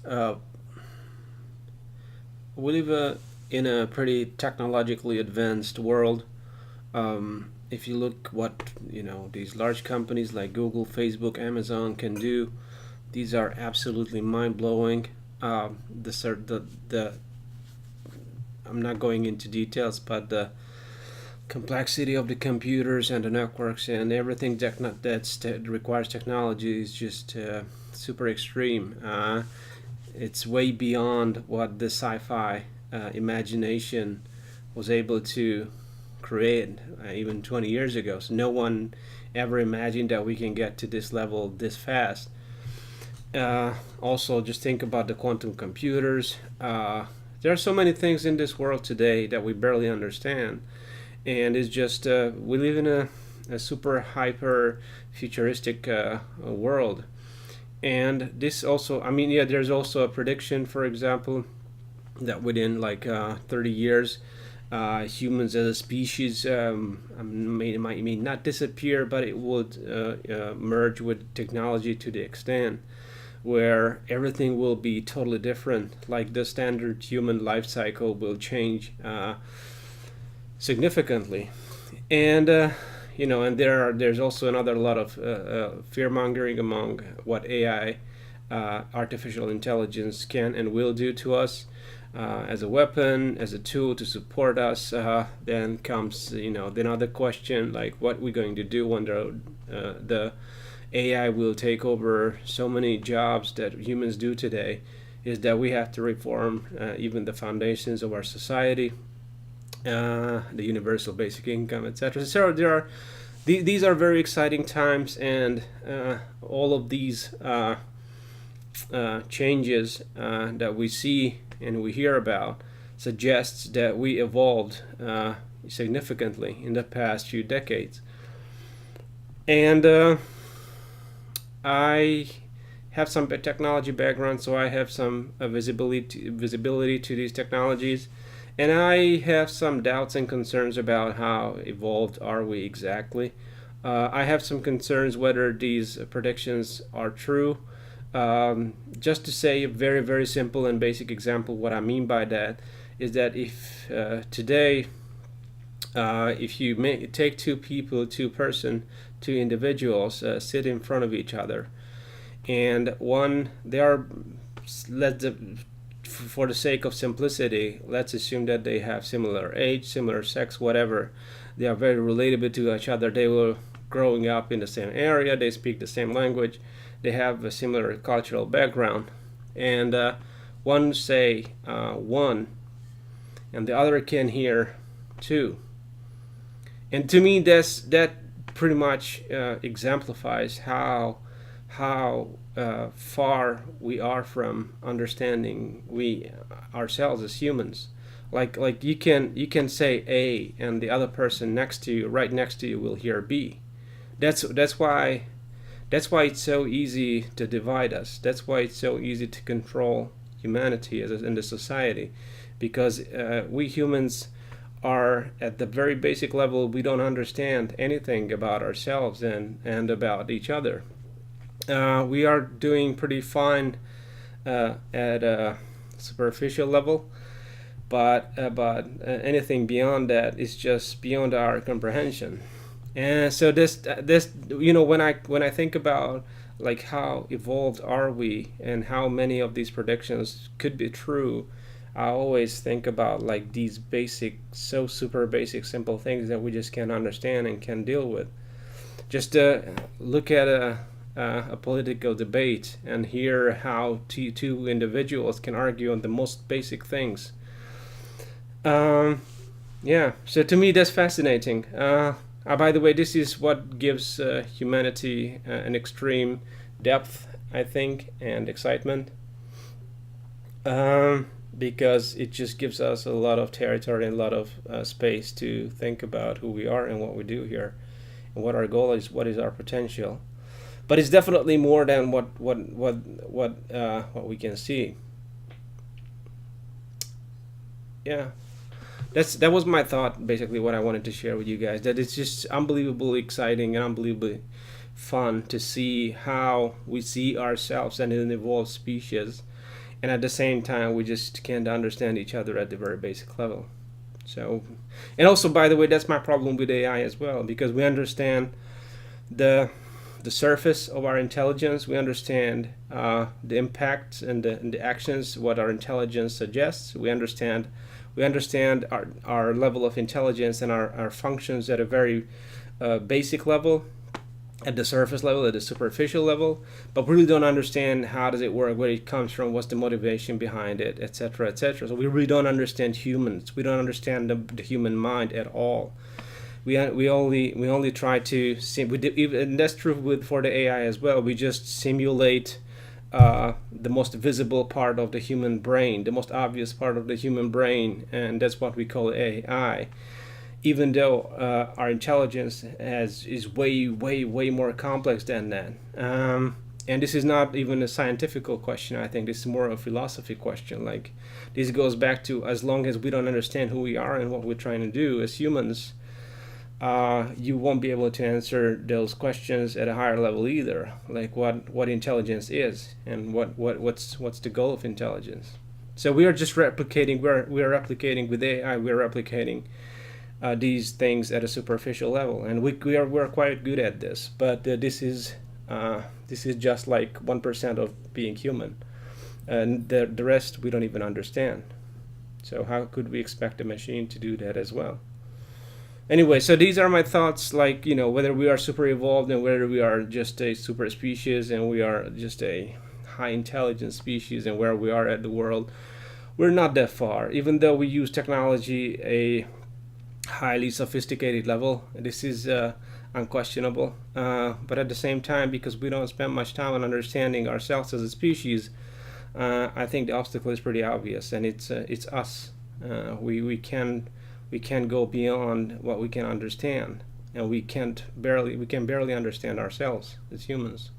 Uh, we live in a pretty technologically advanced world. If you look what these large companies like Google, Facebook, Amazon can do, these are absolutely mind blowing. The I'm not going into details, but the complexity of the computers and the networks and everything that requires technology is just super extreme. It's way beyond what the sci-fi imagination was able to create even 20 years ago. So no one ever imagined that we can get to this level this fast. Also, just think about the quantum computers. There are so many things in this world today that we barely understand, and it's just we live in a super hyper futuristic world. And this also, I mean, yeah, there's also a prediction, for example, that within like 30 years, humans as a species may not disappear, but it would merge with technology to the extent where everything will be totally different. Like the standard human life cycle will change significantly, and and there's also another lot of fear mongering among what AI, artificial intelligence, can and will do to us as a weapon, as a tool to support us. Then comes the another question, like what we're going to do when the AI will take over so many jobs that humans do today. Is that we have to reform even the foundations of our society, the universal basic income, etc. So these are very exciting times, and all of these changes that we see and we hear about suggests that we evolved significantly in the past few decades. And I have some technology background, so I have some visibility to these technologies, and I have some doubts and concerns about how evolved are we exactly. I have some concerns whether these predictions are true. Just to say a very, very simple and basic example, what I mean by that is that if today, if you take two people, two individuals, sit in front of each other, and they are, let for the sake of simplicity, let's assume that they have similar age, similar sex, whatever. They are very relatable to each other. They were growing up in the same area. They speak the same language. They have a similar cultural background. And one say one, and the other can hear two. And to me, that pretty much exemplifies how far we are from understanding we ourselves as humans. Like you can say A, and the other person next to you, right next to you, will hear B. That's why it's so easy to divide us. That's why it's so easy to control humanity in the society, because we humans are at the very basic level, we don't understand anything about ourselves and about each other. We are doing pretty fine at a superficial level, but anything beyond that is just beyond our comprehension. And so this when I think about like how evolved are we and how many of these predictions could be true, I always think about like these basic, so super basic, simple things that we just can't understand and can deal with. Just look at a political debate and hear how two individuals can argue on the most basic things. Um, yeah, so to me that's fascinating. By the way, this is what gives humanity an extreme depth, I think, and excitement, because it just gives us a lot of territory and a lot of space to think about who we are and what we do here, and what our goal is, what is our potential. But it's definitely more than what we can see. Yeah, that was my thought. Basically, what I wanted to share with you guys, that it's just unbelievably exciting and unbelievably fun to see how we see ourselves and an evolved species, and at the same time we just can't understand each other at the very basic level. So, and also, by the way, that's my problem with AI as well, because we understand the surface of our intelligence. We understand the impacts and the actions what our intelligence suggests. We understand our level of intelligence and our functions at a very basic level, at the surface level, at the superficial level, but we really don't understand how does it work, where it comes from, what's the motivation behind it, etc., etc. So we really don't understand humans. We don't understand the human mind at all. We only try to and that's true for the AI as well. We just simulate the most visible part of the human brain, the most obvious part of the human brain, and that's what we call AI. Even though our intelligence is way more complex than that. And this is not even a scientific question. I think this is more a philosophy question. Like, this goes back to, as long as we don't understand who we are and what we're trying to do as humans, you won't be able to answer those questions at a higher level either. Like what intelligence is and what's the goal of intelligence. So we are just replicating. We are replicating with AI. We are replicating these things at a superficial level, and we're quite good at this. But this is just like 1% of being human, and the rest we don't even understand. So how could we expect a machine to do that as well? Anyway, so these are my thoughts. Like, whether we are super evolved and whether we are just a super species and we are just a high intelligence species, and where we are at the world, we're not that far. Even though we use technology a highly sophisticated level, this is unquestionable. But at the same time, because we don't spend much time on understanding ourselves as a species, I think the obstacle is pretty obvious, and it's us. We can go beyond what we can understand, and we can barely understand ourselves as humans.